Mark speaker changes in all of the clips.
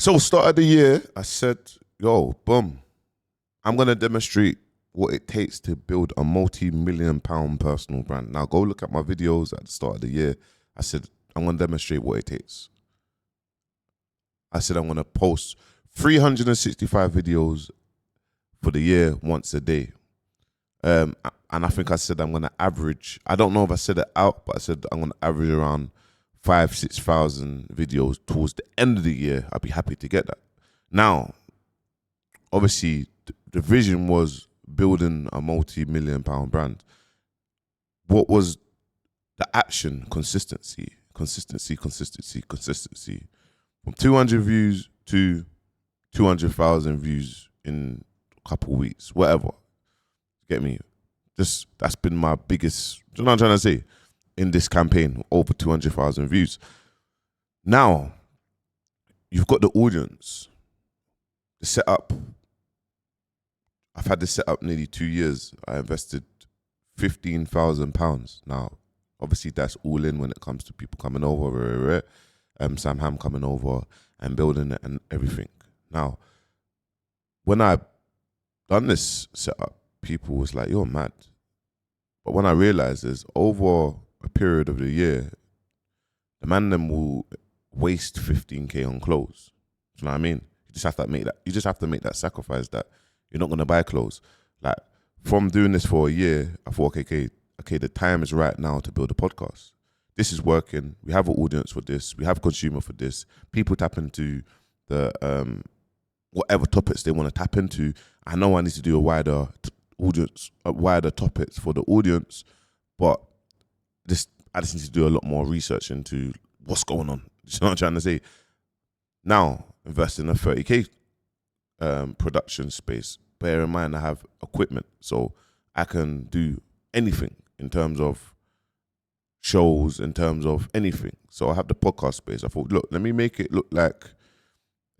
Speaker 1: So start of the year, I said, yo, boom, I'm going to demonstrate what it takes to build a multi-million-pound personal brand. Now go look at my videos at the start of the year. I said, I'm going to demonstrate what it takes. I said, I'm going to post 365 videos for the year once a day. And I think I said I'm going to average, I don't know if I said it out, but I said I'm going to average around 5,000-6,000 videos towards the end of the year. I'd be happy to get that. Now, obviously, the vision was building a multi-million-pound brand. What was the action? Consistency. From 200 views to 200,000 views in a couple of weeks, whatever. Get me? Just that's been my biggest, you know what I'm trying to say? In this campaign, over 200,000 views. Now, you've got the audience, the setup. I've had this set up nearly 2 years. I invested £15,000. Now, obviously, that's all in when it comes to people coming over, Sam Ham coming over and building it and everything. Now, when I done this setup, people was like, you're mad. But when I realized is over a period of the year, the man them will waste 15K on clothes. Do you know what I mean? You just have to make that sacrifice that you're not gonna buy clothes. Like from doing this for a year, I thought, okay, the time is right now to build a podcast. This is working. We have an audience for this. We have consumer for this. People tap into the whatever topics they want to tap into. I know I need to do a wider topics for the audience, but I just need to do a lot more research into what's going on. You know what I'm trying to say? Now, invest in a 30K production space. Bear in mind, I have equipment, so I can do anything in terms of shows, in terms of anything. So I have the podcast space. I thought, look, let me make it look like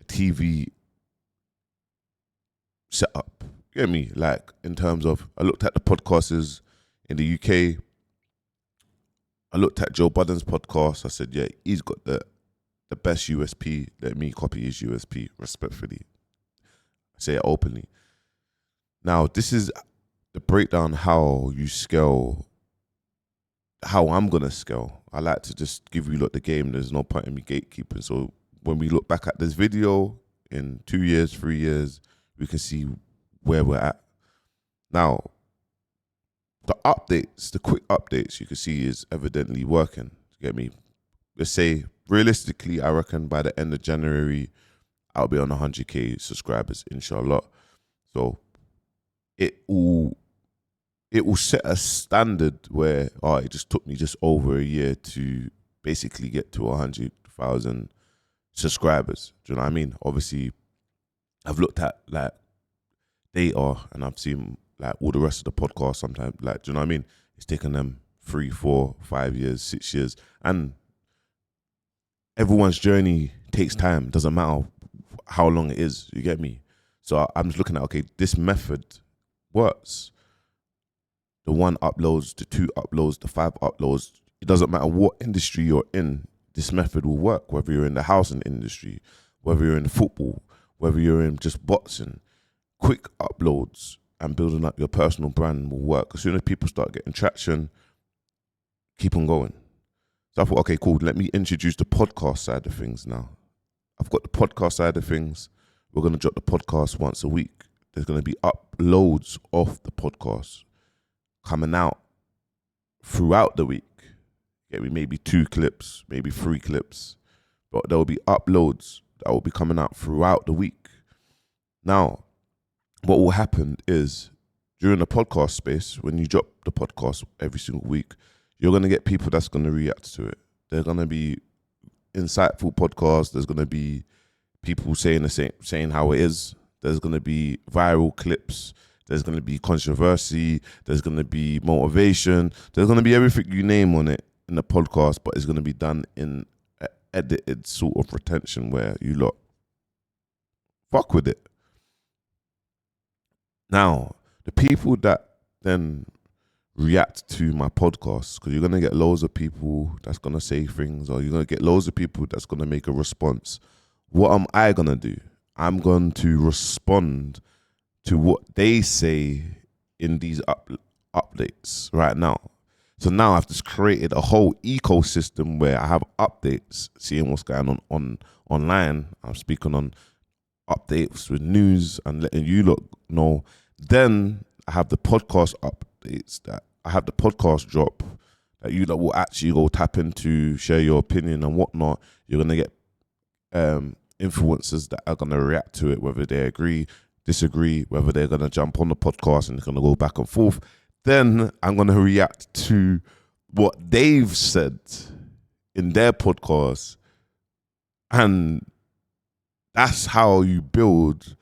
Speaker 1: a TV setup. Get me? Like in terms of, I looked at the podcasters in the UK. I looked at Joe Budden's podcast. I said, yeah, he's got the best USP. Let me copy his USP respectfully. I say it openly. Now, this is the breakdown how you scale, how I'm going to scale. I like to just give you the game. There's no point in me gatekeeping. So when we look back at this video in 2 years, 3 years, we can see where we're at. Now, the quick updates you can see is evidently working. You get me? Let's say, realistically, I reckon by the end of January, I'll be on 100K subscribers, inshallah. So it will set a standard where, it just took me just over a year to basically get to 100,000 subscribers. Do you know what I mean? Obviously, I've looked at like data and I've seen like all the rest of the podcasts sometimes, like, do you know what I mean? It's taken them 3, 4, 5 years, 6 years. And everyone's journey takes time. Doesn't matter how long it is, you get me? So I'm just looking at, okay, this method works. The 1 uploads, the 2 uploads, the 5 uploads. It doesn't matter what industry you're in, this method will work. Whether you're in the housing industry, whether you're in football, whether you're in just boxing, quick uploads and building up your personal brand will work. As soon as people start getting traction, keep on going. So I thought, okay, cool. Let me introduce the podcast side of things now. I've got the podcast side of things. We're going to drop the podcast once a week. There's going to be uploads of the podcast coming out throughout the week. Get me? Maybe 2 clips, maybe 3 clips. But there will be uploads that will be coming out throughout the week. Now, what will happen is during the podcast space, when you drop the podcast every single week, you're going to get people that's going to react to it. They're going to be insightful podcasts. There's going to be people saying how it is. There's going to be viral clips. There's going to be controversy. There's going to be motivation. There's going to be everything you name on it in the podcast, but it's going to be done in an edited sort of retention where you lot fuck with it. Now, the people that then react to my podcast, because you're going to get loads of people that's going to say things, or you're going to get loads of people that's going to make a response what am I gonna do? I'm going to respond to what they say in these updates right now. So now I've just created a whole ecosystem where I have updates, seeing what's going on online. I'm speaking on updates with news and letting you lot know. Then I have the podcast updates that I have the podcast drop that you lot will actually go tap into, share your opinion and whatnot. You're gonna get influencers that are gonna react to it, whether they agree, disagree, whether they're gonna jump on the podcast and it's gonna go back and forth. Then I'm gonna react to what they've said in their podcast, and that's how you build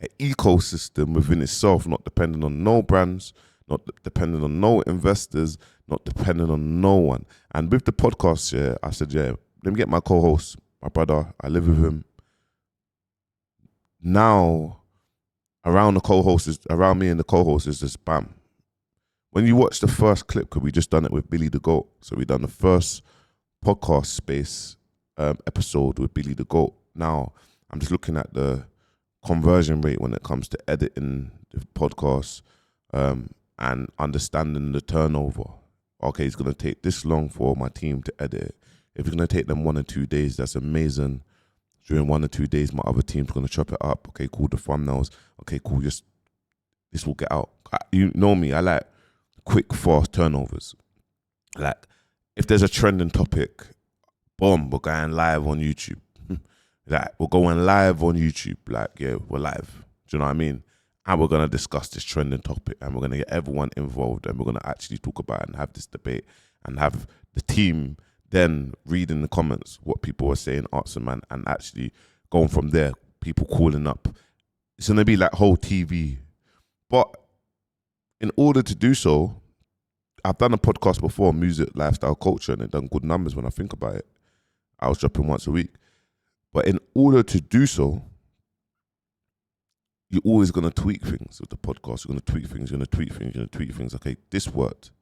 Speaker 1: an ecosystem within itself, not depending on no brands, not depending on no investors, not depending on no one. And with the podcast, yeah, I said, yeah, let me get my co-host, my brother. I live with him. Now, around me and the co-host is just bam. When you watch the first clip, because we just done it with Billy the Goat, so we done the first podcast space episode with Billy the Goat. Now, I'm just looking at the conversion rate when it comes to editing the podcast and understanding the turnover. Okay, it's going to take this long for my team to edit it. If it's going to take them 1 or 2 days, that's amazing. During 1 or 2 days, my other team's going to chop it up. Okay, cool, the thumbnails. Okay, cool, this will get out. You know me, I like quick, fast turnovers. Like, if there's a trending topic, boom, we're going live on YouTube. Like, we're going live on YouTube. Like, yeah, we're live. Do you know what I mean? And we're going to discuss this trending topic and we're going to get everyone involved and we're going to actually talk about it and have this debate and have the team then read in the comments what people are saying, answer, man, and actually going from there, people calling up. It's going to be like whole TV. But in order to do so, I've done a podcast before, music, lifestyle, culture, and it done good numbers when I think about it. I was dropping once a week. But in order to do so, you're always going to tweak things with the podcast. You're going to tweak things, you're going to tweak things, you're going to tweak things. Okay, this worked.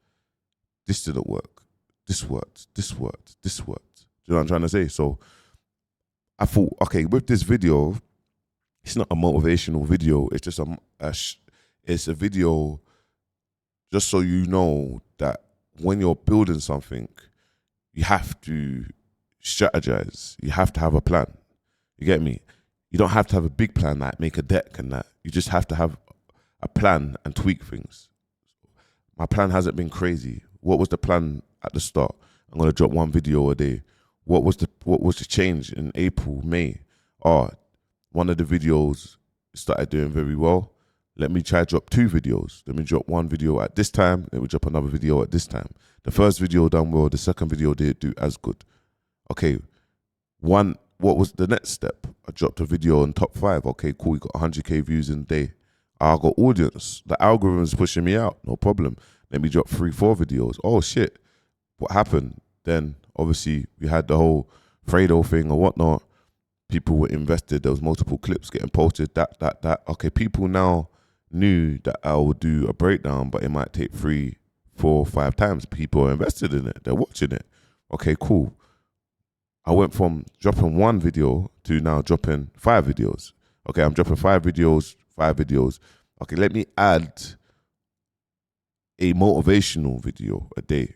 Speaker 1: This didn't work. This worked. This worked. This worked. Do you know what I'm trying to say? So I thought, okay, with this video, it's not a motivational video. It's just it's a video just so you know that when you're building something, you have to strategize. You have to have a plan. You get me? You don't have to have a big plan, like make a deck and that. You just have to have a plan and tweak things. My plan hasn't been crazy. What was the plan at the start? I'm gonna drop 1 video a day. What was the change in April, May? One of the videos started doing very well. Let me try drop 2 videos. Let me drop 1 video at this time. Let me drop another video at this time. The first video done well. The second video didn't do as good. Okay, what was the next step? I dropped a video on top 5. Okay, cool. You got 100K views in a day. I got audience. The algorithm's pushing me out. No problem. Let me drop 3, 4 videos. Oh shit, what happened? Then obviously we had the whole Fredo thing or whatnot. People were invested. There was multiple clips getting posted. That. Okay, people now knew that I would do a breakdown, but it might take 3, 4, 5 times. People are invested in it. They're watching it. Okay, cool. I went from dropping 1 video to now dropping 5 videos. Okay, I'm dropping 5 videos. Okay, let me add a motivational video a day.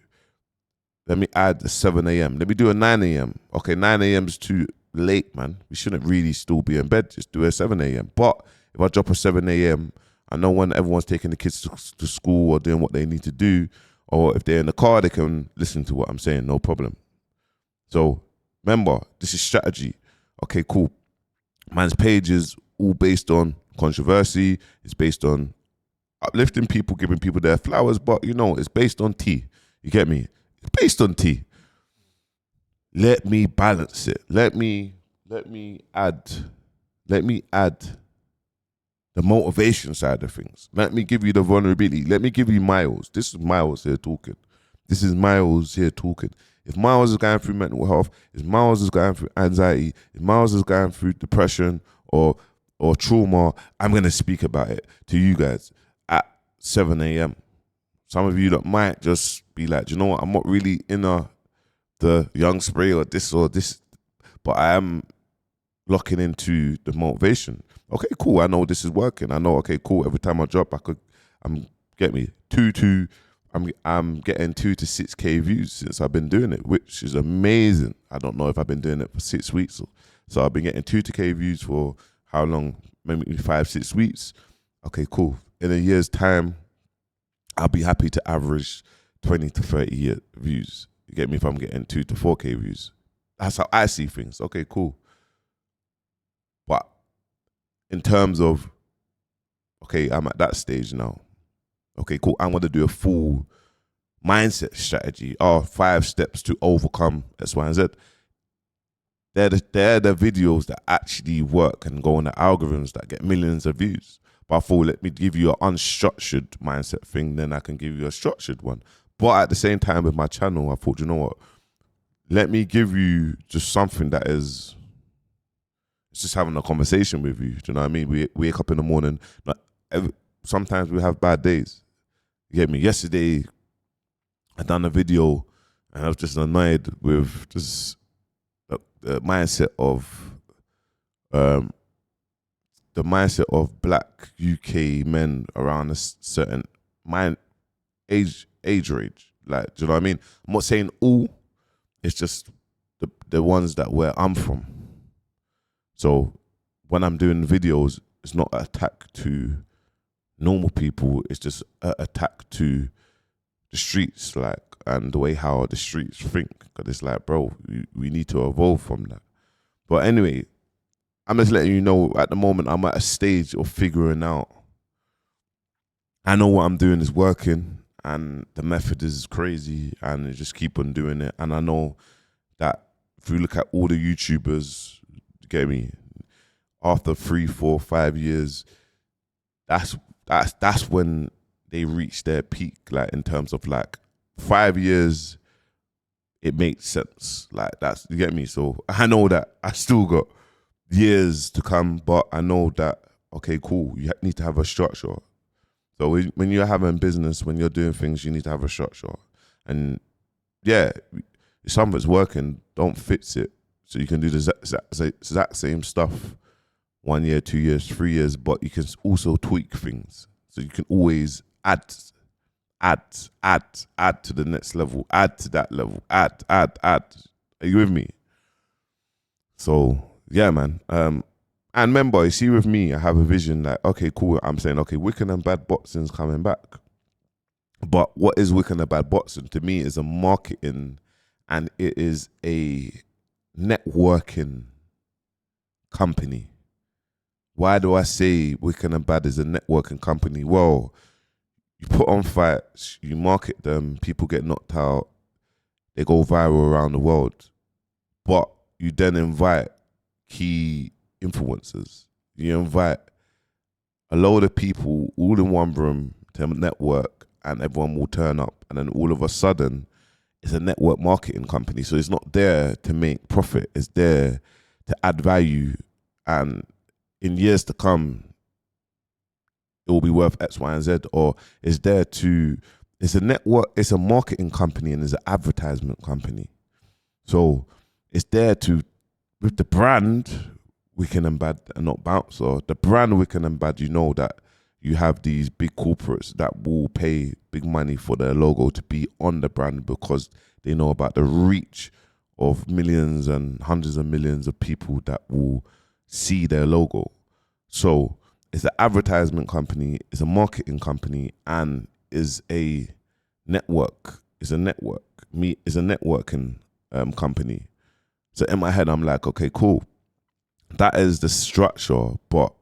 Speaker 1: Let me add a 7 a.m. Let me do a 9 a.m. Okay, 9 a.m. is too late, man. We shouldn't really still be in bed. Just do a 7 a.m. But if I drop a 7 a.m., I know when everyone's taking the kids to school or doing what they need to do, or if they're in the car, they can listen to what I'm saying, no problem. So remember, this is strategy. Okay, cool. Man's page is all based on controversy. It's based on uplifting people, giving people their flowers, but you know, it's based on tea. You get me? It's based on tea. Let me balance it. Let me add the motivation side of things. Let me give you the vulnerability. Let me give you Miles. This is Miles here talking. If Miles is going through mental health, if Miles is going through anxiety, if Miles is going through depression or trauma, I'm going to speak about it to you guys at 7 a.m. Some of you that might just be like, you know what, I'm not really in the young spray or this, but I am locking into the motivation. Okay, cool. I know this is working. I know. Okay, cool. Every time I drop, I'm get me I'm getting 2 to 6K views since I've been doing it, which is amazing. I don't know if I've been doing it for 6 weeks, so I've been getting 2 to 2K views for how long? Maybe 5, 6 weeks. Okay, cool. In a year's time, I'll be happy to average 20 to 30 views. You get me? If I'm getting 2 to 4K views, that's how I see things. Okay, cool. But in terms of, okay, I'm at that stage now. Okay, cool. I'm gonna do a full mindset strategy. 5 steps to overcome X, Y, and Z. They're the videos that actually work and go on the algorithms that get millions of views. But I thought, let me give you an unstructured mindset thing, then I can give you a structured one. But at the same time, with my channel, I thought, you know what? Let me give you just something that is, it's just having a conversation with you. Do you know what I mean? We wake up in the morning. Sometimes we have bad days. You get me? Yesterday, I done a video and I was just annoyed with just the mindset of black UK men around a certain age range. Like, do you know what I mean? I'm not saying all. It's just the ones that where I'm from. So when I'm doing videos, it's not an attack to normal people. It's just an attack to the streets, like, and the way how the streets think. Because it's like, bro, we need to evolve from that. But anyway, I'm just letting you know, at the moment, I'm at a stage of figuring out. I know what I'm doing is working, and the method is crazy, and I just keep on doing it. And I know that if you look at all the YouTubers, you get me, after 3, 4, 5 years, that's when they reach their peak, like, in terms of like 5 years, it makes sense. Like, that's, you get me? So I know that I still got years to come, but I know that, okay, cool, you need to have a structure. So when you're having business, when you're doing things, you need to have a structure. And yeah, if something's working, don't fix it. So you can do the exact same stuff 1 year, 2 years, 3 years, but you can also tweak things. So you can always add to the next level, add to that level, add. Are you with me? So yeah, man. And remember, you see, with me, I have a vision like, okay, cool. I'm saying, okay, Wicked and Bad Boxing's coming back. But what is Wicked and Bad Boxing? To me, is a marketing, and it is a networking company. Why do I say Wicked and Bad is a networking company? Well, you put on fights, you market them, people get knocked out, they go viral around the world. But you then invite key influencers. You invite a load of people all in one room to network, and everyone will turn up. And then all of a sudden, it's a network marketing company. So it's not there to make profit. It's there to add value. And in years to come, it will be worth X, Y, and Z. Or it's there to, it's a network, it's a marketing company, and it's an advertisement company. So it's there to, with the brand Wicked and Bad and not Bouncer, the brand Wicked and Bad, you know that you have these big corporates that will pay big money for their logo to be on the brand, because they know about the reach of millions and hundreds of millions of people that will see their logo. So it's an advertisement company, it's a marketing company, and is a network. It's a network. It's a networking company. So in my head, I'm like, okay, cool. That is the structure. But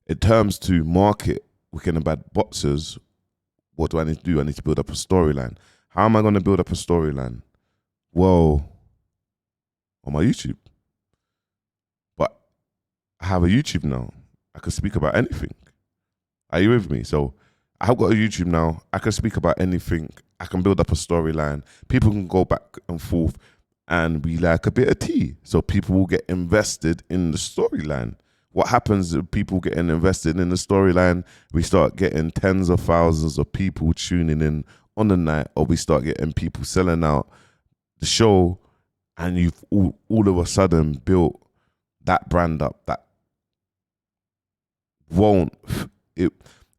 Speaker 1: in terms to market Wicked and Bad Boxers, what do I need to do? I need to build up a storyline. How am I going to build up a storyline? Well, on my YouTube. But I have a YouTube now. I can speak about anything. Are you with me? So I've got a YouTube now. I can speak about anything. I can build up a storyline. People can go back and forth and be like a bit of tea. So people will get invested in the storyline. What happens if people getting invested in the storyline? We start getting tens of thousands of people tuning in on the night, or we start getting people selling out the show, and you've all of a sudden built that brand up, that won't it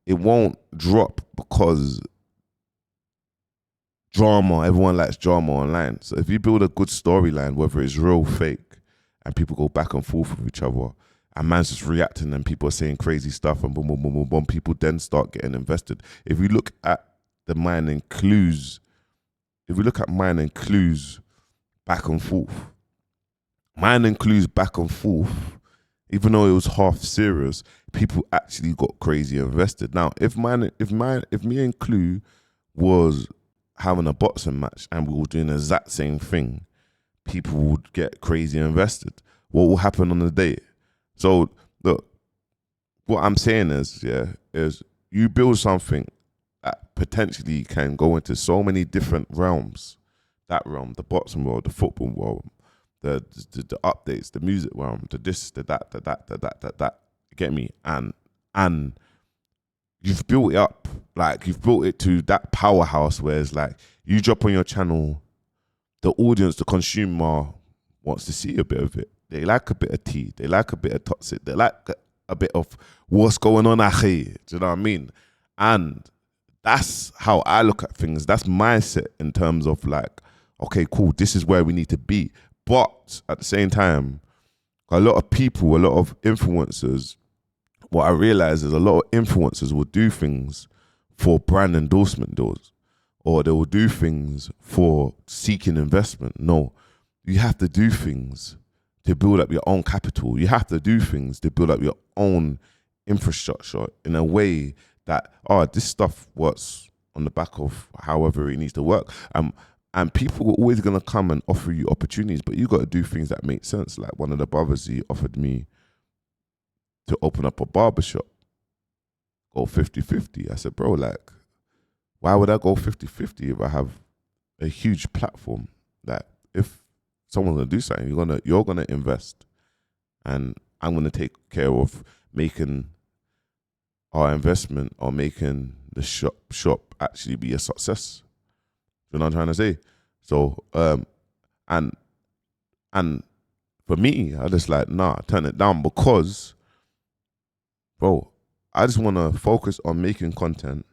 Speaker 1: won't drop because drama. Everyone likes drama online. So if you build a good storyline, whether it's real, fake, and people go back and forth with each other, and man's just reacting, and people are saying crazy stuff, and boom, boom, boom, boom, boom, people then start getting invested. If you look at the mining clues, back and forth, even though it was half serious, people actually got crazy invested. Now, if me and Clue was having a boxing match and we were doing the exact same thing, people would get crazy invested. What will happen on the day? So look, what I'm saying is you build something that potentially can go into so many different realms. That realm, the boxing world, the football world, the updates, the music realm, the this, the that. Get me? And you've built it up, like you've built it to that powerhouse where it's like you drop on your channel, the audience, the consumer wants to see a bit of it. They like a bit of tea. They like a bit of toxic. They like a bit of what's going on, Ackhiii. Do you know what I mean? And that's how I look at things. That's mindset in terms of like, okay, cool, this is where we need to be. But at the same time, a lot of people, a lot of influencers, what I realize is a lot of influencers will do things for brand endorsement deals, or they will do things for seeking investment. No, you have to do things to build up your own capital. You have to do things to build up your own infrastructure in a way that, this stuff works on the back of however it needs to work. And people are always going to come and offer you opportunities, but you got to do things that make sense. Like one of the brothers, he offered me to open up a barbershop, go 50-50. I said, bro, like, why would I go 50-50 if I have a huge platform? That if someone's gonna do something, you're gonna invest, and I'm gonna take care of making our investment or making the shop actually be a success. You know what I'm trying to say? So and for me, I just like, turn it down, because bro, I just want to focus on making content.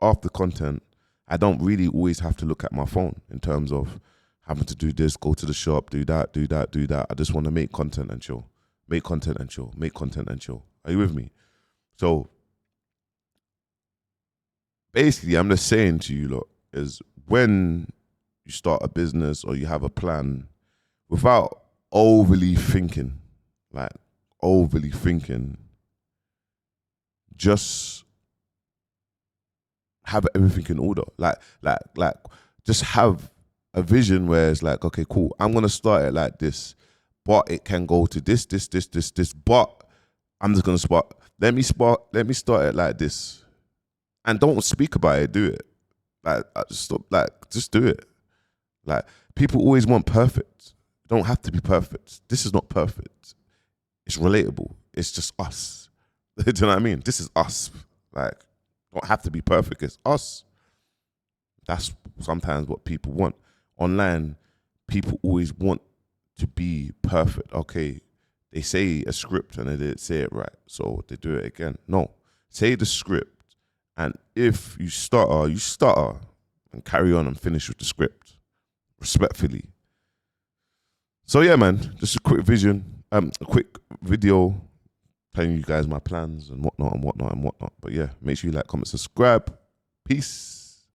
Speaker 1: After content, I don't really always have to look at my phone in terms of having to do this, go to the shop, do that. I just want to make content and chill. Make content and chill. Are you with me? So basically, I'm just saying to you lot is, when you start a business or you have a plan, without overly thinking, just have everything in order. Like just have a vision where it's like, okay, cool, I'm gonna start it like this, but it can go to this, but I'm just gonna let me start it like this. And don't speak about it, do it. Just do it. Like, people always want perfect. It don't have to be perfect. This is not perfect. It's relatable. It's just us. Do you know what I mean? This is us. Like, don't have to be perfect. It's us. That's sometimes what people want. Online, people always want to be perfect. Okay, they say a script and they didn't say it right, so they do it again. No, say the script, and if you stutter, and carry on and finish with the script respectfully. So yeah, man, just a quick video telling you guys my plans and whatnot. But yeah, make sure you like, comment, subscribe. Peace.